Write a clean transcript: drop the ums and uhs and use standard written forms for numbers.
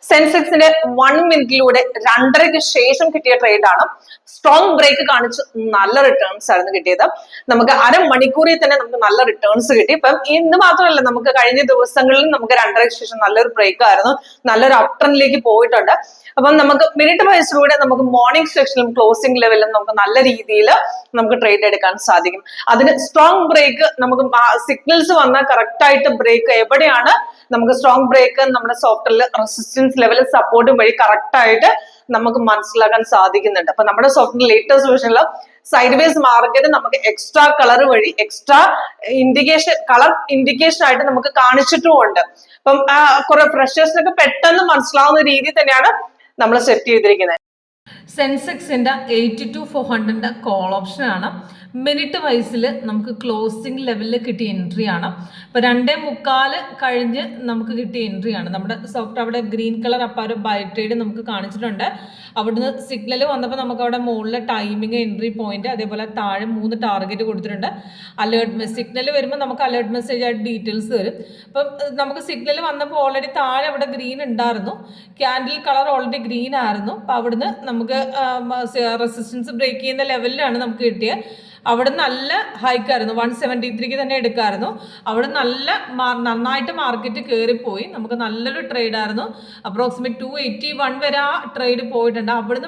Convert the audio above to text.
സെൻസെക്സിന്റെ 1 മിനിറ്റിലൂടെ 2.5ക്ക് ശേഷം കിട്ടിയ ട്രേഡ് ആണ്. സ്ട്രോങ് ബ്രേക്ക് കാണിച്ച് നല്ല റിട്ടേൺസ് ആയിരുന്നു കിട്ടിയത്. നമുക്ക് അരമണിക്കൂറിൽ തന്നെ നമുക്ക് നല്ല റിട്ടേൺസ് കിട്ടി. ഇപ്പം ഇന്ന് മാത്രമല്ല, നമുക്ക് കഴിഞ്ഞ ദിവസങ്ങളിലും നമുക്ക് 2.5ക്ക് ശേഷം നല്ലൊരു ബ്രേക്ക് ആയിരുന്നു, നല്ലൊരു അപ് ട്രെൻഡിലേക്ക് പോയിട്ടുണ്ട്. അപ്പം നമുക്ക് മിനിറ്റ് വൈസിലൂടെ നമുക്ക് മോർണിംഗ് സെക്ഷനിലും ക്ലോസിംഗ് ലെവലിലും നമുക്ക് നല്ല രീതിയിൽ നമുക്ക് ട്രേഡ് എടുക്കാൻ സാധിക്കും. അതിന് സ്ട്രോങ് ബ്രേക്ക് നമുക്ക് സിഗ്നൽസ് വന്നാൽ കറക്റ്റ് ആയിട്ട് ബ്രേക്ക് എവിടെയാണ് നമുക്ക് സ്ട്രോങ് ബ്രേക്ക് നമ്മുടെ സോഫ്റ്റ്വെയറിൽ റെസിസ്റ്റൻസ് ലെവൽ സപ്പോർട്ടും വഴി കറക്റ്റ് ആയിട്ട് നമുക്ക് മനസ്സിലാക്കാൻ സാധിക്കുന്നുണ്ട്. അപ്പൊ നമ്മുടെ സോഫ്റ്റ്വെയർ ലേറ്റസ്റ്റ് വേർഷനിൽ സൈഡ് വേസ് മാർക്കറ്റ് നമുക്ക് എക്സ്ട്രാ കളർ വഴി എക്സ്ട്രാ കളർ ഇൻഡിക്കേഷൻ ആയിട്ട് നമുക്ക് കാണിച്ചിട്ടുമുണ്ട്. അപ്പം കുറെ ഫ്രഷേഴ്സിനൊക്കെ പെട്ടെന്ന് മനസ്സിലാവുന്ന രീതിയിൽ തന്നെയാണ് നമ്മൾ സെറ്റ് ചെയ്തിരിക്കുന്നത്. സെൻസെക്സിന്റെ 82,400 കോൾ ഓപ്ഷൻ ആണ്. മിനിറ്റ് വൈസിൽ നമുക്ക് ക്ലോസിംഗ് ലെവലിൽ കിട്ടിയ എൻട്രി ആണ്. ഇപ്പൊ 2:45 കഴിഞ്ഞ് നമുക്ക് കിട്ടിയ എൻട്രി ആണ്. നമ്മുടെ സോഫ്റ്റ് അവിടെ ഗ്രീൻ കളർ അപ്പോൾ ഒരു ബൈ ട്രേഡ് നമുക്ക് കാണിച്ചിട്ടുണ്ട്. അവിടുന്ന് സിഗ്നൽ വന്നപ്പോൾ നമുക്ക് അവിടെ മുകളിൽ ടൈമിങ്, എൻട്രി പോയിന്റ്, അതേപോലെ താഴെ 3 ടാർഗറ്റ് കൊടുത്തിട്ടുണ്ട്. അലേർട്ട് സിഗ്നൽ വരുമ്പോൾ നമുക്ക് അലേർട്ട് മെസ്സേജ് ആയിട്ട് ഡീറ്റെയിൽസ് വരും. അപ്പം നമുക്ക് സിഗ്നൽ വന്നപ്പോൾ ഓൾറെഡി താഴെ അവിടെ ഗ്രീൻ ഉണ്ടായിരുന്നു, ക്യാൻഡിൽ കളർ ഓൾറെഡി ഗ്രീൻ ആയിരുന്നു. അപ്പം അവിടുന്ന് നമുക്ക് റെസിസ്റ്റൻസ് ബ്രേക്ക് ചെയ്യുന്ന ലെവലിലാണ് നമുക്ക് കിട്ടിയത്. അവിടെ നല്ല ഹൈക്കായിരുന്നു, 173ക്ക് തന്നെ എടുക്കാമായിരുന്നു. അവിടെ നന്നായിട്ട് മാർക്കറ്റ് കയറിപ്പോയി. നമുക്ക് നല്ലൊരു ട്രേഡ് ആയിരുന്നു. അപ്രോക്സിമേറ്റ് 281 വരെ ആ ട്രേഡ് പോയിട്ടുണ്ട്. അവിടുന്ന്